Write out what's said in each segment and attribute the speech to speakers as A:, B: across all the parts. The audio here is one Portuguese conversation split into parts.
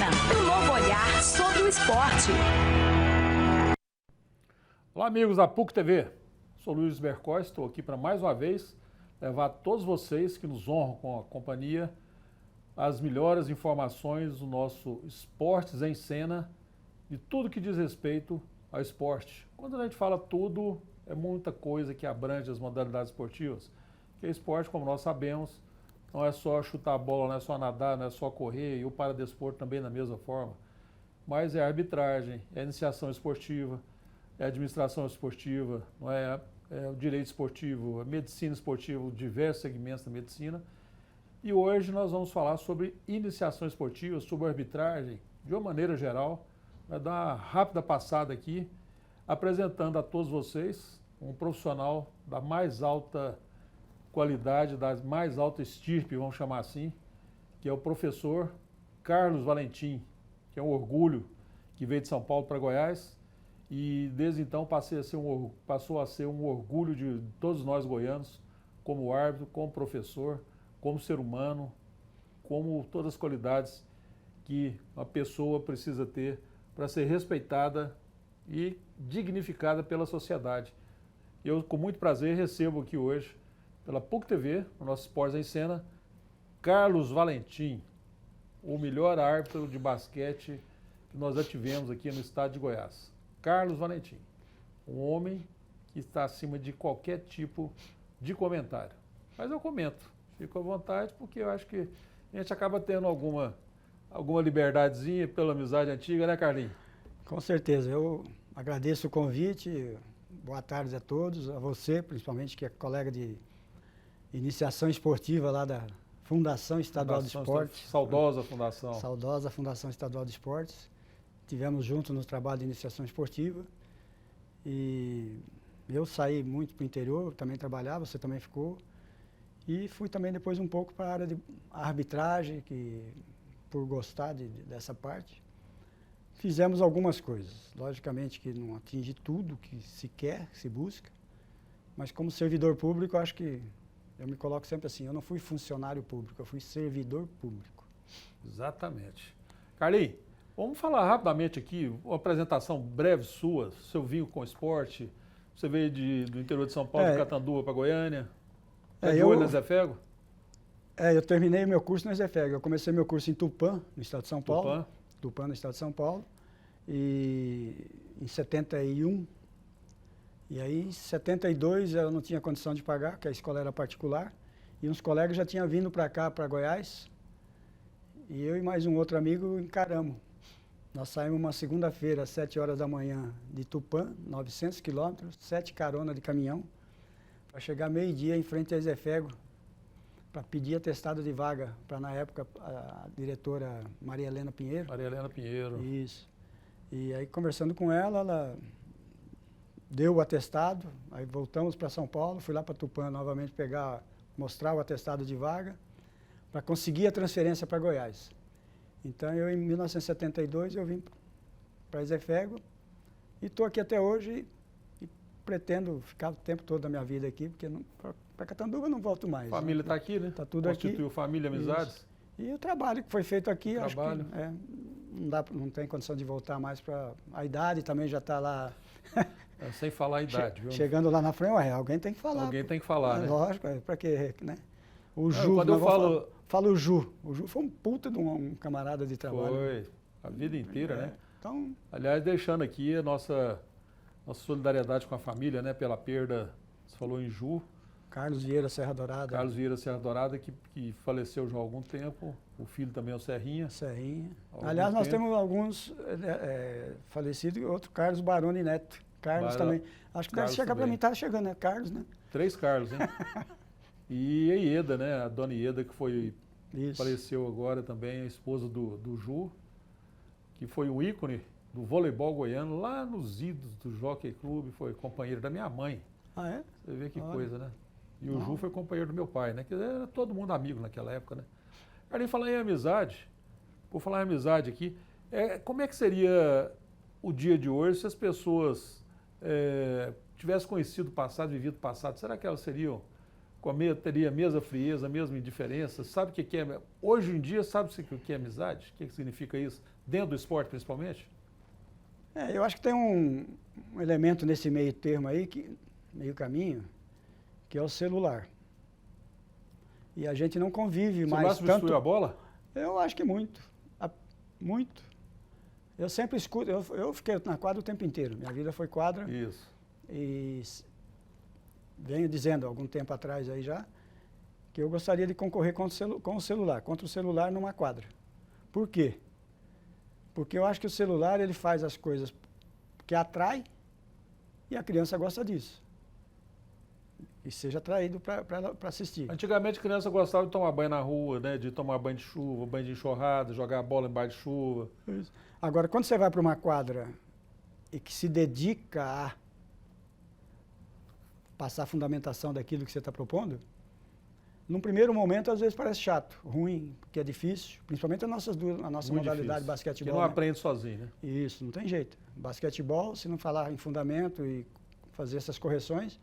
A: Cena, um novo olhar sobre o esporte.
B: Olá, amigos da PUC TV. Sou Luiz Bercó, estou aqui para mais uma vez levar a todos vocês que nos honram com a companhia as melhores informações do nosso Esportes em Cena e tudo que diz respeito ao esporte. Quando a gente fala tudo, é muita coisa que abrange as modalidades esportivas. Porque esporte, como nós sabemos, não é só chutar a bola, não é só nadar, não é só correr, e o paradesporto também da mesma forma. Mas é a arbitragem, é a iniciação esportiva, é a administração esportiva, não é, é o direito esportivo, a medicina esportiva, diversos segmentos da medicina. E hoje nós vamos falar sobre iniciação esportiva, sobre arbitragem, de uma maneira geral. Vai dar uma rápida passada aqui, apresentando a todos vocês um profissional da mais alta qualidade, da mais alta estirpe, vamos chamar assim, que é o professor Carlos Valentim, que é um orgulho, que veio de São Paulo para Goiás e desde então passou a ser um orgulho de todos nós goianos, como árbitro, como professor, como ser humano, como todas as qualidades que uma pessoa precisa ter para ser respeitada e dignificada pela sociedade. Eu, com muito prazer, recebo aqui hoje, pela PUC TV, o nosso Esportes em Cena, Carlos Valentim, o melhor árbitro de basquete que nós já tivemos aqui no estado de Goiás. Carlos Valentim, um homem que está acima de qualquer tipo de comentário. Mas eu comento, fico à vontade, porque eu acho que a gente acaba tendo alguma liberdadezinha pela amizade antiga, né, Carlinhos?
C: Com certeza, eu agradeço o convite, boa tarde a todos, a você principalmente, que é colega de iniciação esportiva lá da Fundação Estadual de Esportes.
B: Saudosa Fundação.
C: Saudosa Fundação Estadual de Esportes. Tivemos juntos no trabalho de iniciação esportiva e eu saí muito para o interior, também trabalhava, você também ficou. E fui também depois um pouco para a área de arbitragem, que por gostar dessa parte. Fizemos algumas coisas, logicamente que não atinge tudo que se quer, que se busca, mas como servidor público, eu acho que eu me coloco sempre assim, eu não fui funcionário público, eu fui servidor público.
B: Exatamente. Carlinhos, vamos falar rapidamente aqui, uma apresentação breve sua, seu vínculo com o esporte, você veio do interior de São Paulo, de Catanduva para Goiânia, de olho na Zefego?
C: Eu terminei meu curso na Zefego, eu comecei meu curso em Tupã, no estado de São Paulo. Tupã, no estado de São Paulo, e em 71, e aí em 72 eu não tinha condição de pagar, porque a escola era particular, e uns colegas já tinham vindo para cá, para Goiás, e eu e mais um outro amigo encaramos. Nós saímos uma segunda-feira, às 7 horas da manhã, de Tupã, 900 quilômetros, 7 caronas de caminhão, para chegar meio-dia em frente a Zefego, para pedir atestado de vaga para, na época, a diretora Maria Helena Pinheiro.
B: Maria Helena Pinheiro.
C: Isso. E aí, conversando com ela, ela deu o atestado, aí voltamos para São Paulo, fui lá para Tupã novamente mostrar o atestado de vaga, para conseguir a transferência para Goiás. Então, eu, em 1972, eu vim para Zefego e estou aqui até hoje e pretendo ficar o tempo todo da minha vida aqui, porque para Catanduva eu não volto mais.
B: A família está aqui, né?
C: Está tudo aqui.
B: Constituiu família, amizades.
C: Isso. E o trabalho que foi feito aqui, acho que não tem condição de voltar mais para... A idade também já está lá...
B: Sem falar a idade, viu?
C: Chegando lá na frente, alguém tem que falar.
B: Alguém tem que falar, né?
C: Lógico, para quê, né? O Ju,
B: quando eu
C: falo o Ju. O Ju foi um puta de um camarada de trabalho.
B: Foi, a vida inteira, né?
C: Então...
B: Aliás, deixando aqui a nossa solidariedade com a família, né? Pela perda, você falou em Ju.
C: Carlos Vieira Serra Dourada.
B: Carlos Vieira Serra Dourada, que faleceu já há algum tempo. O filho também é o Serrinha.
C: Serrinha. Aliás, nós temos alguns falecidos e outro Carlos Baroni Neto. Carlos também. Acho que deve chegar para mim, tá chegando, né? Carlos, né?
B: 3 Carlos, hein? E a Ieda, né? A dona Ieda, que faleceu agora também, a esposa do Ju, que foi um ícone do voleibol goiano, lá nos idos do Jockey Clube, foi companheiro da minha mãe.
C: Ah, é?
B: Você vê que coisa, né? E o Ju foi companheiro do meu pai, né? Quer dizer, era todo mundo amigo naquela época, né? Carlinhos, falar em amizade, vou falar em amizade aqui, como é que seria o dia de hoje se as pessoas tivessem conhecido o passado, vivido o passado? Será que elas teria a mesma frieza, a mesma indiferença? Sabe o que é? Hoje em dia, sabe-se o que é amizade? O que significa isso? dentro do esporte principalmente?
C: Eu acho que tem um elemento nesse meio termo aí, meio caminho, que é o celular. E a gente não convive mais tanto...
B: substituiu a bola?
C: Eu acho que muito. Muito. Eu sempre escuto, eu fiquei na quadra o tempo inteiro. Minha vida foi quadra.
B: Isso.
C: E venho dizendo há algum tempo atrás aí já, que eu gostaria de concorrer contra o celular numa quadra. Por quê? Porque eu acho que o celular ele faz as coisas que atrai e a criança gosta disso. E seja atraído para assistir.
B: Antigamente a criança gostava de tomar banho na rua, né? De tomar banho de chuva, banho de enxurrada, jogar bola embaixo de chuva.
C: Isso. Agora, quando você vai para uma quadra e que se dedica a passar a fundamentação daquilo que você está propondo, num primeiro momento, às vezes parece chato, ruim, porque é difícil, principalmente a nossa modalidade de basquetebol.
B: Que não aprende sozinho, né?
C: Isso, não tem jeito. Basquetebol, se não falar em fundamento e fazer essas correções.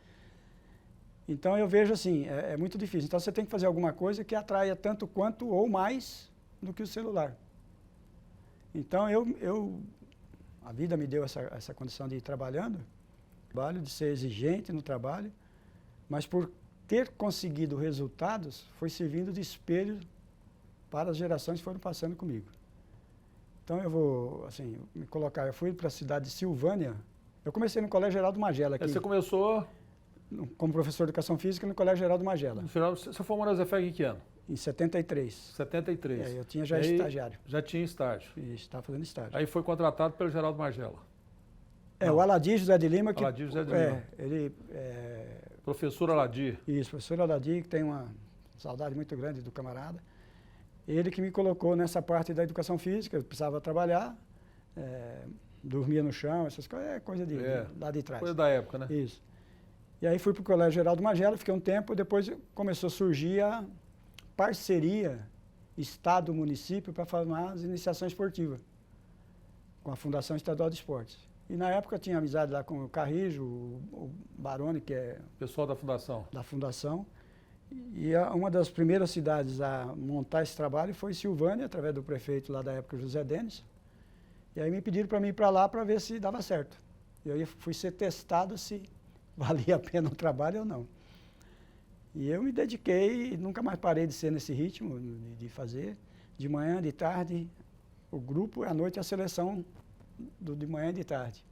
C: Então, eu vejo assim, é muito difícil. Então, você tem que fazer alguma coisa que atraia tanto quanto ou mais do que o celular. Então, a vida me deu essa condição de ir trabalhando, de ser exigente no trabalho, mas por ter conseguido resultados, foi servindo de espelho para as gerações que foram passando comigo. Então eu vou, assim, me colocar, eu fui para a cidade de Silvânia, eu comecei no Colégio Geraldo Magela aqui.
B: Você começou...
C: como professor de Educação Física no Colégio Geraldo Magela.
B: No final, você formou na ZFEG em que ano?
C: Em 73.
B: 73.
C: Eu tinha já estagiário.
B: Já tinha estágio.
C: Isso, estava fazendo estágio.
B: Aí foi contratado pelo Geraldo Magela.
C: O Aladir José de Lima.
B: Aladir José de Lima.
C: Ele...
B: Professor Aladir.
C: Isso, professor Aladir, que tem uma saudade muito grande do camarada. Ele que me colocou nessa parte da educação física, eu precisava trabalhar, dormia no chão, essas coisas, coisa de lá de trás.
B: Coisa da época, né?
C: Isso. E aí fui para o Colégio Geraldo Magela, fiquei um tempo, depois começou a surgir a parceria Estado-Município para formar as iniciações esportivas, com a Fundação Estadual de Esportes. E na época eu tinha amizade lá com o Carrijo, o Baroni, que é...
B: Pessoal da Fundação.
C: Da Fundação. E uma das primeiras cidades a montar esse trabalho foi Silvânia, através do prefeito lá da época, José Denis. E aí me pediram para mim ir para lá para ver se dava certo. E aí fui ser testado se valia a pena o trabalho ou não. E eu me dediquei e nunca mais parei de ser nesse ritmo, de fazer. De manhã, de tarde, o grupo, à noite a seleção de manhã e de tarde.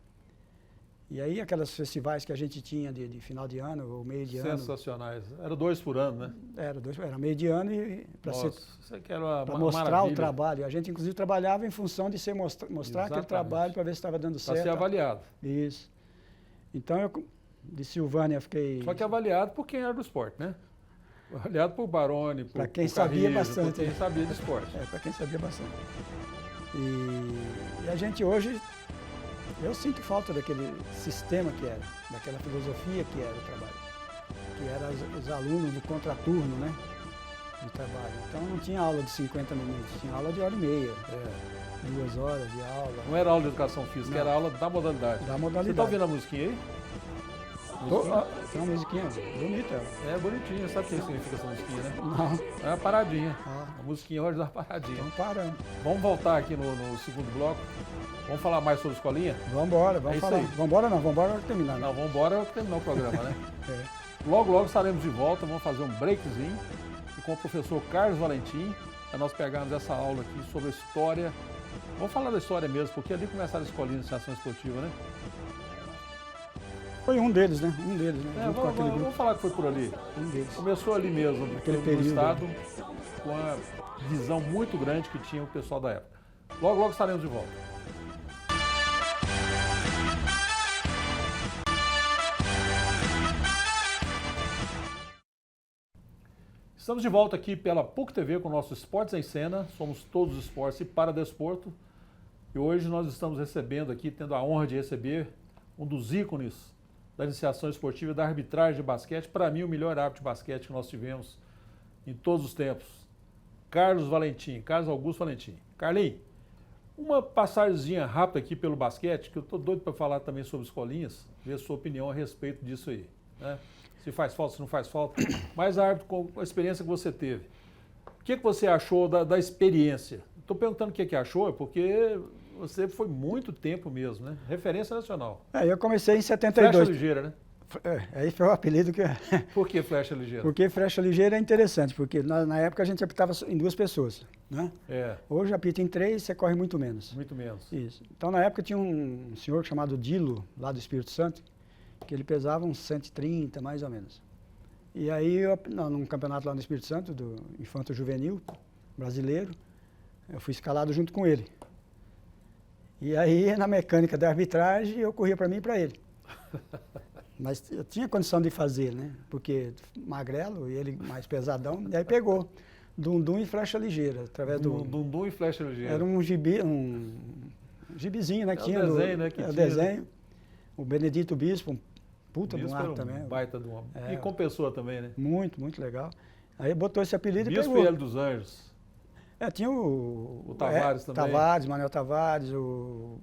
C: E aí aquelas festivais que a gente tinha de final de ano ou meio de ano.
B: Sensacionais. Era 2 por ano, né?
C: Era meio de ano e para mostrar
B: maravilha.
C: O trabalho. A gente inclusive trabalhava em função de mostrar aquele trabalho para ver se estava dando certo.
B: Para ser avaliado.
C: Isso. Então eu de Silvânia fiquei...
B: Só que avaliado por quem era do esporte, né? Avaliado por Baroni, por
C: quem sabia bastante.
B: Por quem sabia de esporte.
C: Para quem sabia bastante. E a gente hoje, eu sinto falta daquele sistema que era, daquela filosofia que era o trabalho. Que era os alunos do contraturno, né? De trabalho. Então não tinha aula de 50 minutos, tinha aula de 1h30. 2 horas de aula.
B: Não era aula de educação física, era aula da modalidade.
C: Da modalidade.
B: Você está ouvindo a musiquinha aí?
C: Tem uma musiquinha bonita.
B: É bonitinha, sabe o que significa essa musiquinha, né?
C: Não.
B: É uma paradinha. A musiquinha hoje dá uma paradinha.
C: Então parando.
B: Vamos voltar aqui no segundo bloco. Vamos falar mais sobre escolinha?
C: Vamos embora, vamos falar. Vamos embora não, vamos embora terminar.
B: Não, vamos embora terminar o programa, né? Logo estaremos de volta, vamos fazer um breakzinho. E com o professor Carlos Valentim, para nós pegarmos essa aula aqui sobre a história. Vamos falar da história mesmo, porque ali começaram a escolinha de iniciação esportiva, né?
C: Foi um deles, né?
B: Vamos falar que foi por ali.
C: Um deles.
B: Começou ali mesmo,
C: naquele período,
B: estado, com a visão muito grande que tinha o pessoal da época. Logo estaremos de volta. Estamos de volta aqui pela PUC TV com o nosso Esportes em Cena. Somos todos esportes e para desporto. E hoje nós estamos recebendo aqui, tendo a honra de receber um dos ícones da iniciação esportiva e da arbitragem de basquete. Para mim, o melhor árbitro de basquete que nós tivemos em todos os tempos. Carlos Augusto Valentim. Carlinhos, uma passagemzinha rápida aqui pelo basquete, que eu estou doido para falar também sobre escolinhas, ver a sua opinião a respeito disso aí, né? Se faz falta, se não faz falta. Mas, árbitro, com a experiência que você teve, o que você achou da experiência? Estou perguntando o que achou, porque você foi muito tempo mesmo, né? Referência nacional.
C: Eu comecei em 72.
B: Flecha ligeira, né?
C: Aí foi o apelido que...
B: Por que flecha ligeira?
C: Porque flecha ligeira é interessante, porque na época a gente apitava em 2 pessoas, né? Hoje apita em 3, você corre muito menos.
B: Muito menos.
C: Isso. Então na época tinha um senhor chamado Dilo, lá do Espírito Santo, que ele pesava uns 130, mais ou menos. E aí, num campeonato lá no Espírito Santo, do Infanto Juvenil brasileiro, eu fui escalado junto com ele. E aí, na mecânica da arbitragem, eu corria para mim e para ele. Mas eu tinha condição de fazer, né? Porque magrelo e ele mais pesadão, e aí pegou. Dundum e flecha ligeira, através do...
B: Dundum e flecha ligeira.
C: Era um gibizinho, né? Que tinha
B: o desenho, né?
C: O desenho. O Benedito Bispo, um puta
B: Bispo
C: de um
B: era
C: ar também.
B: Baita de um homem. E com pessoa também, né?
C: Muito, muito legal. Aí botou esse apelido
B: Bispo
C: e pegou.
B: e Hélio dos Anjos.
C: Tinha o
B: Tavares também.
C: Tavares, Manuel Tavares, o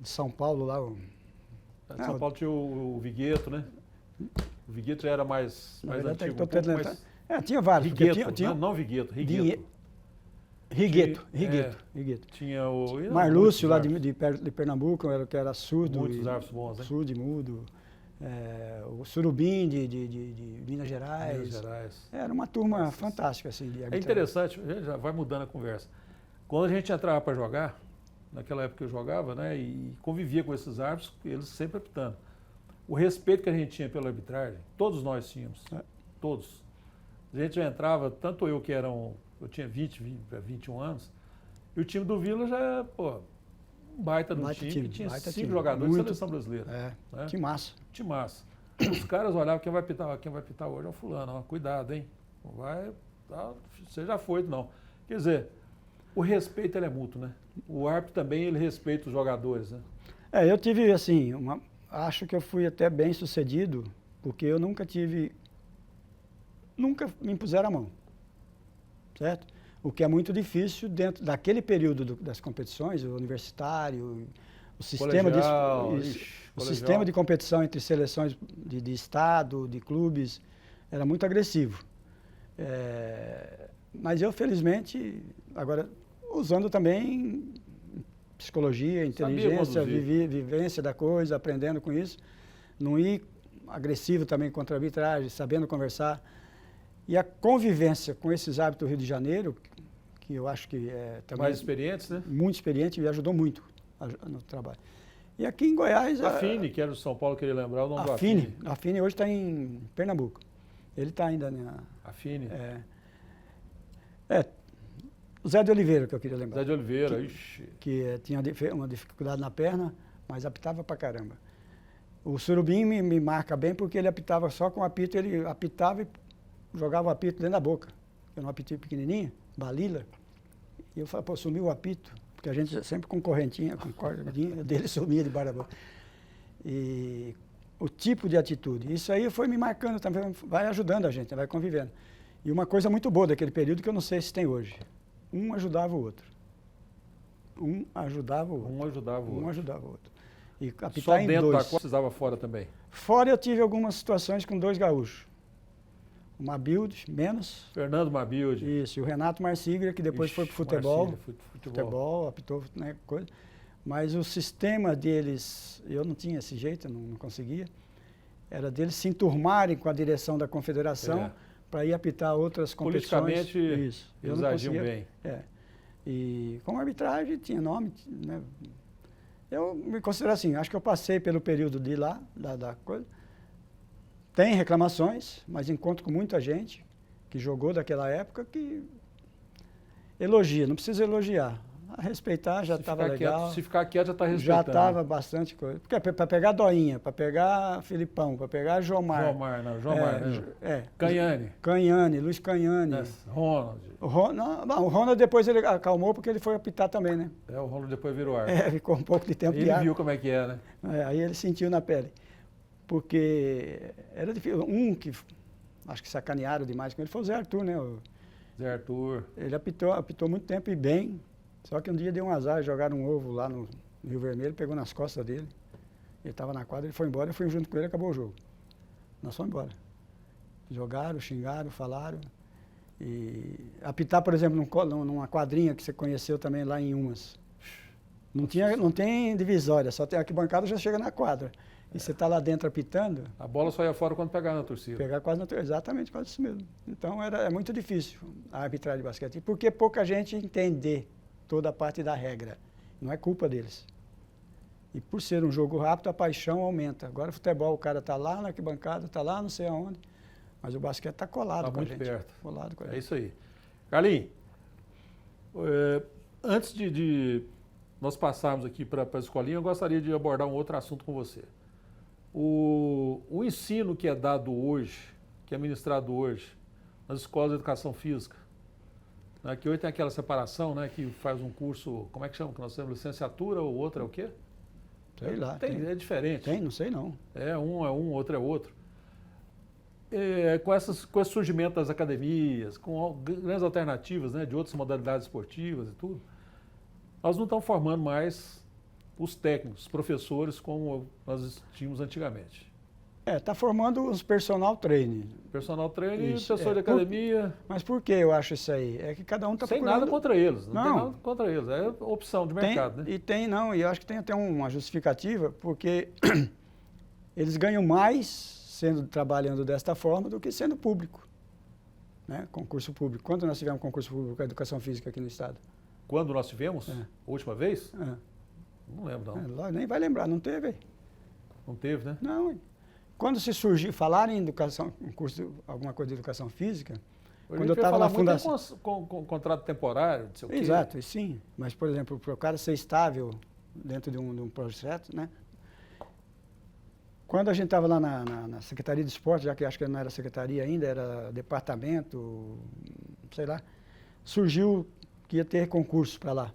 C: de São Paulo lá.
B: De São Paulo tinha o Vigueto, né? O Vigueto já era mais antigo.
C: Tinha vários.
B: Rigueto, tinha, não Vigueto, Rigueto.
C: Rigueto.
B: Tinha o...
C: Marlúcio, lá de Pernambuco, que era surdo.
B: Muitos árbitros bons, né?
C: Surdo e mudo. O Surubim de Minas Gerais. Era uma turma fantástica, assim, de
B: É interessante, já vai mudando a conversa. Quando a gente entrava para jogar, naquela época eu jogava, né, e convivia com esses árbitros, eles sempre apitando. O respeito que a gente tinha pela arbitragem, todos nós tínhamos, todos. A gente já entrava, tanto eu que eu tinha 20 para 21 anos, e o time do Vila já, um baita de um time que tinha 5 jogadores da seleção brasileira.
C: Que massa.
B: Que massa. Os caras olhavam, quem vai pitar hoje é o fulano, cuidado, hein? Não vai, você já foi, não. Quer dizer, o respeito ele é mútuo, né? O árbitro também, ele respeita os jogadores, né?
C: Eu tive, assim, acho que eu fui até bem sucedido, porque eu nunca me impuseram a mão, certo? O que é muito difícil dentro daquele período das competições, o universitário, o sistema sistema de competição entre seleções de estado, de clubes, era muito agressivo. Mas eu, felizmente, agora, usando também psicologia, inteligência, vivência da coisa, aprendendo com isso, não ir agressivo também contra a arbitragem, sabendo conversar. E a convivência com esses árbitros do Rio de Janeiro, que eu acho que é também...
B: Mais experientes, né?
C: Muito experiente e ajudou muito no trabalho. E aqui em Goiás...
B: A Fini, que era do São Paulo, queria lembrar o nome do Afini.
C: A Fini hoje está em Pernambuco. Ele está ainda na...
B: A Fini?
C: O Zé de Oliveira, que eu queria lembrar.
B: Zé de Oliveira, ixi.
C: Que tinha uma dificuldade na perna, mas apitava pra caramba. O Surubim me marca bem porque ele apitava só com apito, ele apitava e jogava o apito dentro da boca. Era um apitinho pequenininho, balila. E eu falei, sumiu o apito, porque a gente sempre com correntinha, com cordinha, dele sumia de barra da boca. E o tipo de atitude, isso aí foi me marcando também, vai ajudando a gente, vai convivendo. E uma coisa muito boa daquele período que eu não sei se tem hoje. Um ajudava o outro. Um ajudava o outro. E apitar
B: só
C: em
B: dentro
C: 2.
B: da Copa precisava fora também?
C: Fora eu tive algumas situações com 2 gaúchos. O Mabilde, menos.
B: Fernando Mabilde.
C: Isso, e o Renato Marsiglia, que depois foi pro futebol. Futebol, apitou, né, coisa. Mas o sistema deles, eu não tinha esse jeito, não conseguia. Era deles se enturmarem com a direção da confederação para ir apitar outras competições.
B: Politicamente,
C: isso.
B: Eles agiam bem.
C: E como arbitragem tinha nome, né? Eu me considero assim, acho que eu passei pelo período de lá, da coisa. Tem reclamações, mas encontro com muita gente que jogou daquela época que elogia, não precisa elogiar. A respeitar já estava legal.
B: Se ficar quieto já está respeitando.
C: Já estava bastante coisa. Porque para pegar Doinha, para pegar Filipão, para pegar Jomar. Canhane, Luiz Canhane.
B: Ronald.
C: O Ronald depois ele acalmou porque ele foi apitar também, né?
B: O Ronald depois virou árbitro.
C: Ficou um pouco de tempo.
B: Ele viu como é que é, né?
C: Aí ele sentiu na pele. Porque era difícil. Um que acho que sacanearam demais com ele foi o Zé Arthur, né?
B: Zé Arthur.
C: Ele apitou muito tempo e bem. Só que um dia deu um azar, jogaram um ovo lá no Rio Vermelho, pegou nas costas dele. Ele estava na quadra, ele foi embora, eu fui junto com ele e acabou o jogo. Nós fomos embora. Jogaram, xingaram, falaram. E apitar, por exemplo, numa quadrinha que você conheceu também lá em Umas. Não tem divisória, só tem arquibancada, já chega na quadra. E você está lá dentro apitando.
B: A bola só ia fora quando pegar na torcida.
C: Pegar quase na torcida, exatamente, quase isso mesmo. Então é muito difícil a arbitragem de basquete. Porque pouca gente entende toda a parte da regra. Não é culpa deles. E por ser um jogo rápido, a paixão aumenta. Agora o futebol, o cara está lá na arquibancada, está lá não sei aonde, mas o basquete está colado com a gente.
B: Está muito perto.
C: Colado com a gente.
B: É isso aí. Carlinhos, antes de nós passarmos aqui para a escolinha, eu gostaria de abordar um outro assunto com você. O ensino que é dado hoje, que é ministrado hoje, nas escolas de educação física, né, que hoje tem aquela separação, né, que faz um curso, como é que chama, que nós temos licenciatura, ou outro é o quê?
C: Sei lá.
B: É diferente.
C: Tem, não sei não.
B: Outro é outro. Com esse surgimento das academias, com grandes alternativas, né, de outras modalidades esportivas e tudo, nós não estamos formando mais os técnicos, os professores, como nós tínhamos antigamente.
C: Está formando os personal trainer.
B: Personal trainer,
C: Isso,
B: professor de academia.
C: Mas por que eu acho isso aí? É que cada um está procurando...
B: Sem nada contra eles, não tem
C: Não.
B: nada contra eles, é opção de mercado, né?
C: E eu acho que tem até uma justificativa, porque eles ganham mais trabalhando desta forma do que sendo público, né? Concurso público. Quando nós tivemos concurso público de educação física aqui no estado?
B: Quando nós tivemos?
C: É.
B: A última vez?
C: É.
B: Não lembro, não.
C: Nem vai lembrar, não teve.
B: Não teve, né?
C: Não. Quando se surgiu, falarem em educação, um curso, alguma coisa de educação física, quando eu estava na fundação...
B: com contrato temporário, não sei o quê.
C: Exato, sim. Mas, por exemplo, para o cara ser estável dentro de um projeto, né? Quando a gente estava lá na Secretaria de Esporte, já que acho que não era secretaria ainda, era departamento, sei lá, surgiu que ia ter concurso para lá,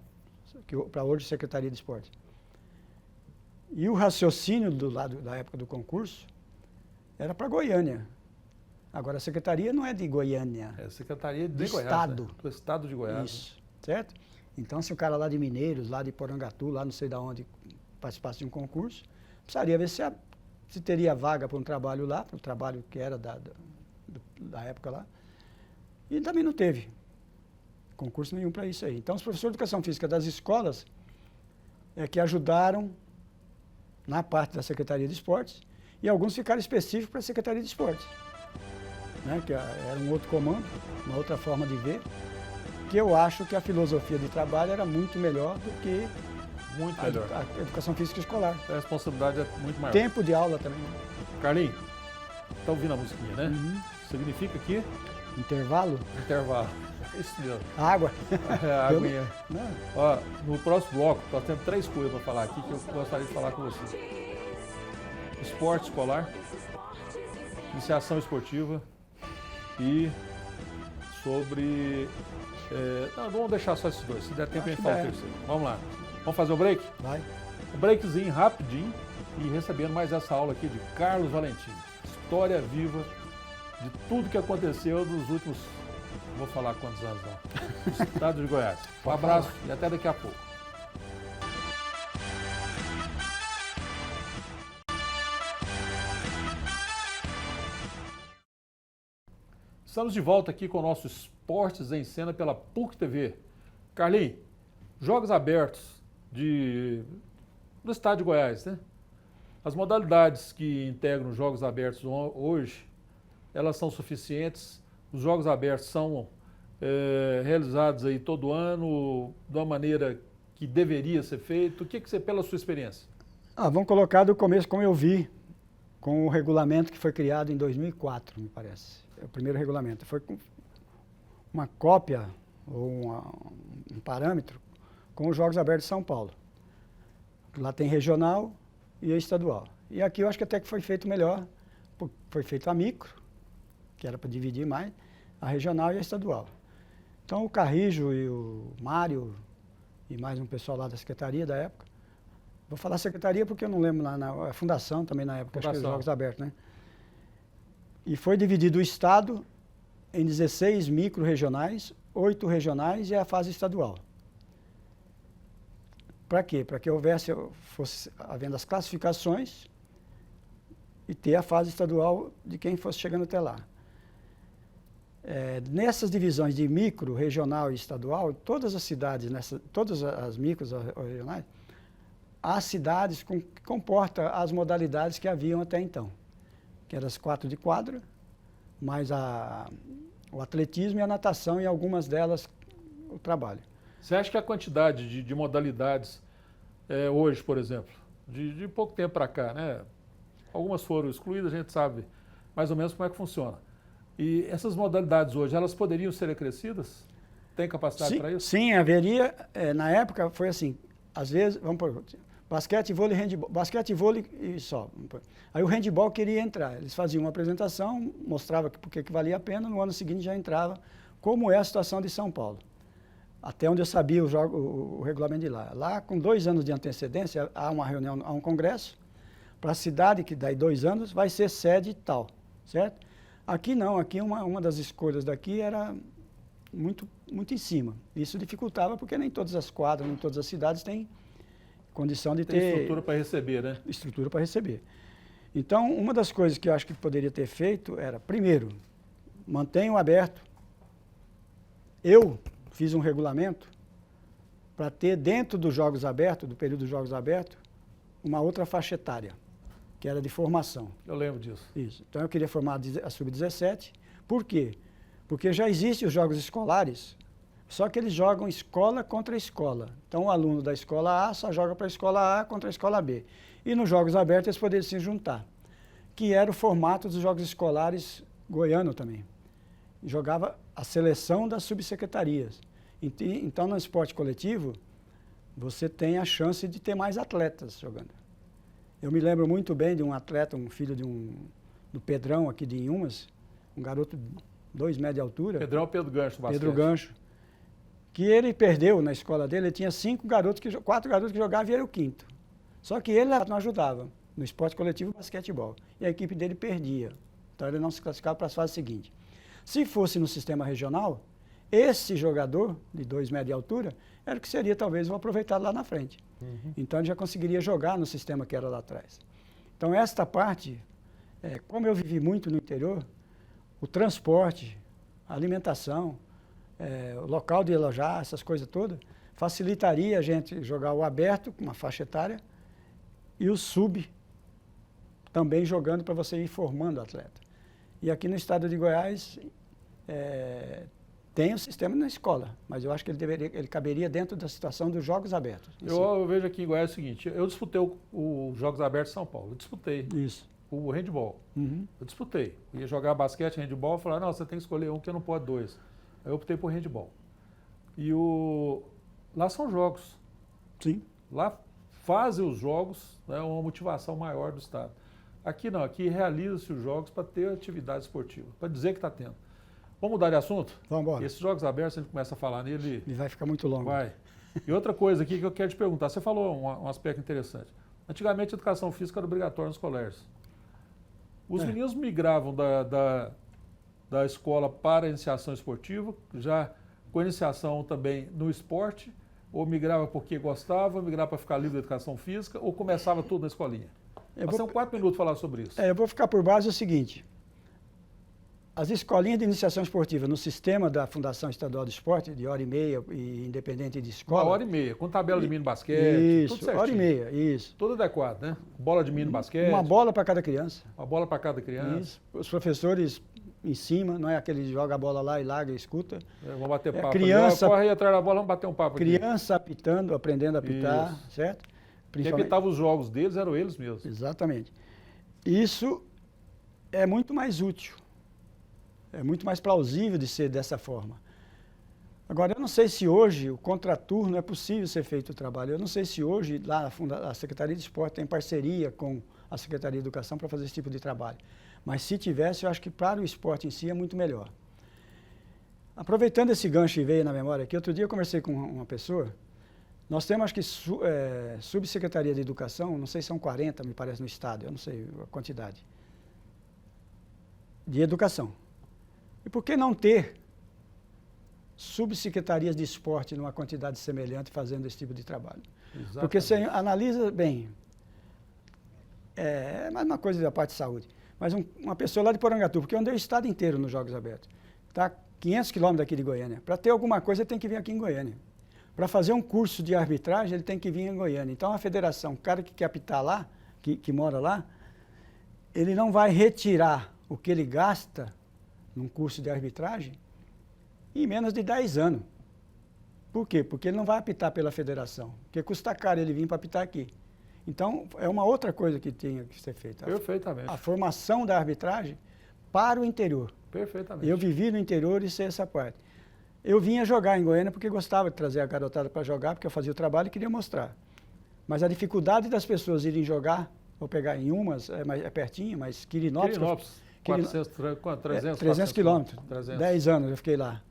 C: para hoje Secretaria de Esporte. E o raciocínio do lado da época do concurso era para Goiânia. Agora, a secretaria não é de Goiânia.
B: É a Secretaria de
C: do
B: Goiás,
C: Estado.
B: né? Do Estado de Goiás.
C: Isso, certo? Então, se o cara lá de Mineiros, lá de Porangatu, lá não sei de onde, participasse de um concurso, precisaria ver se teria vaga para um trabalho lá, para o trabalho que era da época lá. E também não teve concurso nenhum para isso aí. Então, os professores de educação física das escolas é que ajudaram na parte da Secretaria de Esportes e alguns ficaram específicos para a Secretaria de Esportes, né? Que era um outro comando, uma outra forma de ver, que eu acho que a filosofia de trabalho era muito melhor do que a educação física escolar.
B: A responsabilidade é muito maior.
C: Tempo de aula também.
B: Carlinhos, tá ouvindo a musiquinha, né?
C: Uhum.
B: Significa que
C: Intervalo?
B: intervalo. Isso mesmo.
C: Água.
B: É, a aguinha.
C: Não.
B: Ó, no próximo bloco, nós temos 3 coisas para falar aqui que eu gostaria de falar com você. Esporte escolar, iniciação esportiva e sobre... não, vamos deixar só esses dois, se der tempo a gente fala o terceiro. Vamos lá. Vamos fazer o break?
C: Vai.
B: Um breakzinho rapidinho e recebendo mais essa aula aqui de Carlos Valentim. História viva de tudo que aconteceu nos últimos, vou falar quantos anos não, no estado de Goiás. Um abraço e até daqui a pouco. Estamos de volta aqui com o nosso Esportes em Cena pela PUC TV. Carlinhos, jogos abertos do estado de Goiás, né? As modalidades que integram os jogos abertos hoje, elas são suficientes? Os jogos abertos são realizados aí todo ano, de uma maneira que deveria ser feito? O que você, pela sua experiência?
C: Vamos colocar do começo, como eu vi, com o regulamento que foi criado em 2004, me parece. É o primeiro regulamento. Foi uma cópia, ou um parâmetro, com os Jogos Abertos de São Paulo. Lá tem regional e estadual. E aqui eu acho que até que foi feito melhor, foi feito a micro, que era para dividir mais, a regional e a estadual. Então o Carrijo e o Mário, e mais um pessoal lá da secretaria da época, vou falar secretaria porque eu não lembro lá, na fundação também na época, acho que os Jogos Abertos, né? E foi dividido o estado em 16 micro-regionais, 8 regionais e a fase estadual. Para quê? Para que fosse havendo as classificações e ter a fase estadual de quem fosse chegando até lá. nessas divisões de micro, regional e estadual, todas as cidades, todas as micros regionais, há cidades que comportam as modalidades que haviam até então, que eram as 4 de quadra, mais o atletismo e a natação, e algumas delas o trabalho.
B: Você acha que a quantidade de modalidades hoje, por exemplo, de pouco tempo para cá, né? Algumas foram excluídas, a gente sabe mais ou menos como é que funciona. E essas modalidades hoje, elas poderiam ser acrescidas? Tem capacidade para isso?
C: Sim, haveria. Na época foi assim, às vezes, vamos por basquete, vôlei, handebol, basquete, vôlei e só. Aí o handebol queria entrar. Eles faziam uma apresentação, mostrava porque que valia a pena, no ano seguinte já entrava, como é a situação de São Paulo. Até onde eu sabia o regulamento de lá. Lá, com 2 anos de antecedência, há uma reunião, há um congresso, para a cidade, que daí 2 anos, vai ser sede tal, certo? Aqui não, aqui uma das escolhas daqui era muito em cima. Isso dificultava, porque nem todas as quadras, nem todas as cidades têm condição de ter...
B: estrutura para receber, né?
C: Estrutura para receber. Então, uma das coisas que eu acho que poderia ter feito era, primeiro, mantenham aberto. Eu fiz um regulamento para ter dentro dos Jogos Abertos, do período dos Jogos Abertos, uma outra faixa etária, que era de formação.
B: Eu lembro disso.
C: Isso. Então eu queria formar a Sub-17. Por quê? Porque já existem os jogos escolares, só que eles jogam escola contra escola. Então o aluno da escola A só joga para a escola A contra a escola B. E nos Jogos Abertos eles poderiam se juntar, que era o formato dos Jogos Escolares goiano também. Jogava a seleção das subsecretarias. Então, no esporte coletivo, você tem a chance de ter mais atletas jogando. Eu me lembro muito bem de um atleta, um filho do Pedrão, aqui de Inhumas, um garoto 2 metros de altura.
B: Pedrão é o Pedro Gancho, basquete.
C: Pedro Gancho. Que ele perdeu na escola dele, ele tinha 4 garotos que jogavam e ele era o 5º. Só que ele não ajudava no esporte coletivo basquetebol. E a equipe dele perdia. Então ele não se classificava para as fases seguintes. Se fosse no sistema regional, esse jogador de 2 metros de altura era o que seria talvez o aproveitado lá na frente. Uhum. Então ele já conseguiria jogar no sistema que era lá atrás. Então esta parte, como eu vivi muito no interior, o transporte, a alimentação, o local de alojar, essas coisas todas, facilitaria a gente jogar o aberto, com uma faixa etária, e o sub também jogando para você ir formando atleta. E aqui no estado de Goiás, tem o sistema na escola, mas eu acho que ele caberia dentro da situação dos Jogos Abertos.
B: Eu vejo aqui em Goiás o seguinte, eu disputei os Jogos Abertos de São Paulo, eu disputei o handebol, eu disputei. Ia jogar basquete, handebol, falaram, não, você tem que escolher um que não pode 2. Aí eu optei por handebol. E lá são jogos.
C: Sim.
B: Lá fazem os jogos, né, uma motivação maior do estado. Aqui não, aqui realiza-se os jogos para ter atividade esportiva, para dizer que está tendo. Vamos mudar de assunto?
C: Vamos embora.
B: Esses Jogos Abertos, a gente começa a falar nele...
C: Ele vai ficar muito longo.
B: Vai. E outra coisa aqui que eu quero te perguntar, você falou um aspecto interessante. Antigamente a educação física era obrigatória nos colégios. Os meninos migravam da escola para a iniciação esportiva, já com iniciação também no esporte, ou migrava porque gostava, migrava para ficar livre da educação física, ou começava tudo na escolinha? Nós temos 4 minutos para falar sobre isso.
C: Eu vou ficar por base o seguinte. As escolinhas de iniciação esportiva no sistema da Fundação Estadual do Esporte, de 1h30 e independente de escola...
B: 1h30, com tabela de mini basquete,
C: isso,
B: tudo certinho.
C: 1h30, isso.
B: Tudo adequado, né? Bola de mini basquete.
C: Uma bola para cada criança.
B: Uma bola para cada criança.
C: Isso. Os professores em cima, não é aquele que joga a bola lá e larga e escuta.
B: Vamos bater papo.
C: Criança,
B: corre aí atrás da bola, vamos bater um papo aqui.
C: Criança apitando, aprendendo a apitar,
B: isso.
C: Certo?
B: Quem apitava os jogos deles eram eles mesmos.
C: Exatamente. Isso é muito mais útil. É muito mais plausível de ser dessa forma. Agora, eu não sei se hoje, o contraturno, é possível ser feito o trabalho. Eu não sei se hoje, lá a Secretaria de Esporte tem parceria com a Secretaria de Educação para fazer esse tipo de trabalho. Mas se tivesse, eu acho que para o esporte em si é muito melhor. Aproveitando esse gancho e veio na memória aqui, outro dia eu conversei com uma pessoa, nós temos, acho que, subsecretaria de Educação, não sei se são 40, me parece, no estado, eu não sei a quantidade, de educação. E por que não ter subsecretarias de esporte numa quantidade semelhante fazendo esse tipo de trabalho? Exatamente. Porque você analisa bem, mais uma coisa da parte de saúde, mas uma pessoa lá de Porangatu, porque eu andei o estado inteiro nos Jogos Abertos. está 500 quilômetros daqui de Goiânia. Para ter alguma coisa, ele tem que vir aqui em Goiânia. Para fazer um curso de arbitragem, ele tem que vir em Goiânia. Então, a federação, o cara que quer apitar lá, que mora lá, ele não vai retirar o que ele gasta num curso de arbitragem em menos de 10 anos. Por quê? Porque ele não vai apitar pela federação. Porque custa caro ele vir para apitar aqui. Então, é uma outra coisa que tem que ser feita.
B: Perfeitamente.
C: A formação da arbitragem para o interior.
B: Perfeitamente.
C: Eu vivi no interior e sei essa parte. Eu vinha jogar em Goiânia porque gostava de trazer a garotada para jogar, porque eu fazia o trabalho e queria mostrar. Mas a dificuldade das pessoas irem jogar, vou pegar em umas, é pertinho, mas Quirinópolis...
B: 300
C: quilômetros. 10 anos eu fiquei lá.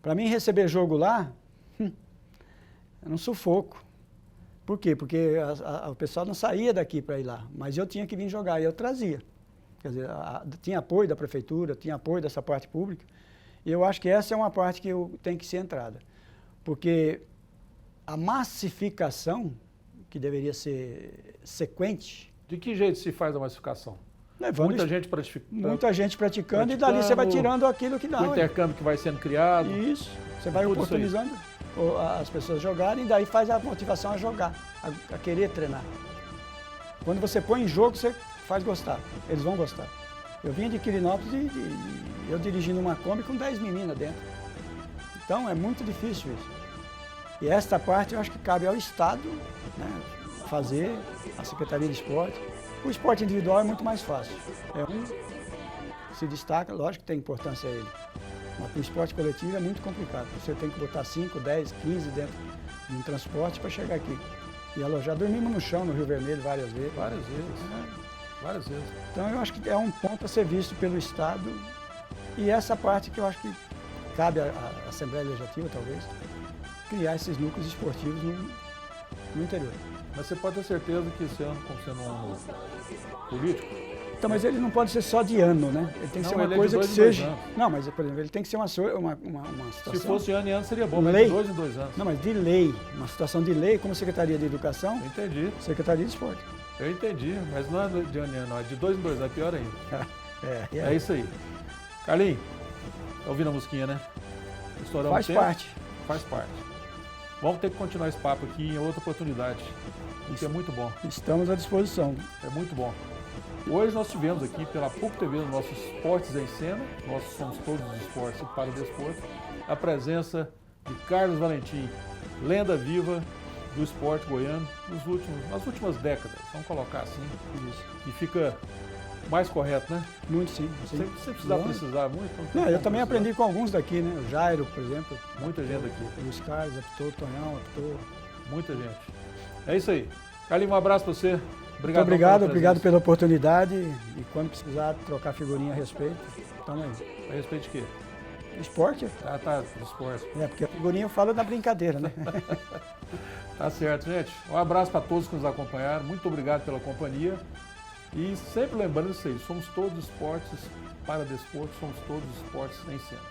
C: Para mim receber jogo lá, era um sufoco. Por quê? Porque o pessoal não saía daqui para ir lá, mas eu tinha que vir jogar e eu trazia. Quer dizer, tinha apoio da prefeitura, tinha apoio dessa parte pública, e eu acho que essa é uma parte que tem que ser entrada. Porque a massificação, que deveria ser sequente...
B: De que jeito se faz a massificação?
C: Muita gente praticando e dali você vai tirando aquilo que dá.
B: O intercâmbio que vai sendo criado.
C: Isso, você vai oportunizando as pessoas jogarem e daí faz a motivação a jogar, a querer treinar. Quando você põe em jogo, você faz gostar, eles vão gostar. Eu vinha de Quirinópolis e eu dirigindo uma Kombi com 10 meninas dentro. Então é muito difícil isso. E esta parte eu acho que cabe ao Estado, né, fazer, a Secretaria de Esporte. O esporte individual é muito mais fácil. Se destaca, lógico que tem importância a ele. Mas o esporte coletivo é muito complicado. Você tem que botar 5, 10, 15 dentro de um transporte para chegar aqui. E alojar. Dormimos no chão, no Rio Vermelho, várias vezes.
B: Várias vezes.
C: Então eu acho que é um ponto a ser visto pelo Estado. E essa parte que eu acho que cabe à Assembleia Legislativa, talvez, criar esses núcleos esportivos no interior.
B: Mas você pode ter certeza que esse ano, como sendo um ano político...
C: Então, mas ele não pode ser só de ano, né? Ele tem que ser uma coisa que seja... Não, mas, por exemplo, ele tem que ser uma situação...
B: Se fosse ano em ano seria bom, mas de 2 em 2 anos.
C: Não, mas de lei, uma situação de lei, como Secretaria de Educação...
B: Eu entendi.
C: Secretaria de Esporte.
B: Eu entendi, mas não é de ano em ano, não, é de 2 em 2 anos, é pior ainda. É isso aí. Carlinhos, tá ouvindo a musiquinha, né?
C: Faz parte.
B: Faz parte. Vamos ter que continuar esse papo aqui em outra oportunidade. Isso é muito bom.
C: Estamos à disposição.
B: É muito bom. Hoje nós tivemos aqui pela PUC TV, no nosso Esportes em Cena, nós somos todos os esportes e para o desporto, a presença de Carlos Valentim, lenda viva do esporte goiano nas últimas décadas, vamos colocar assim, e fica mais correto, né?
C: Muito, sim.
B: Sem precisar muito.
C: Não, eu também aprendi com alguns daqui, né? O Jairo, por exemplo.
B: Muita gente aqui.
C: O Luiz Carlos apitou, o Tonhão apitou.
B: Muita gente. É isso aí. Carlinhos, um abraço para você.
C: Obrigado, obrigado pela oportunidade. E quando precisar trocar figurinha a respeito, tamo aí.
B: A respeito de quê?
C: Esporte?
B: Tá, esporte.
C: Porque a figurinha fala da brincadeira, né?
B: Tá certo, gente. Um abraço para todos que nos acompanharam. Muito obrigado pela companhia. E sempre lembrando isso aí, somos todos esportes para desporto, somos todos esportes em cena.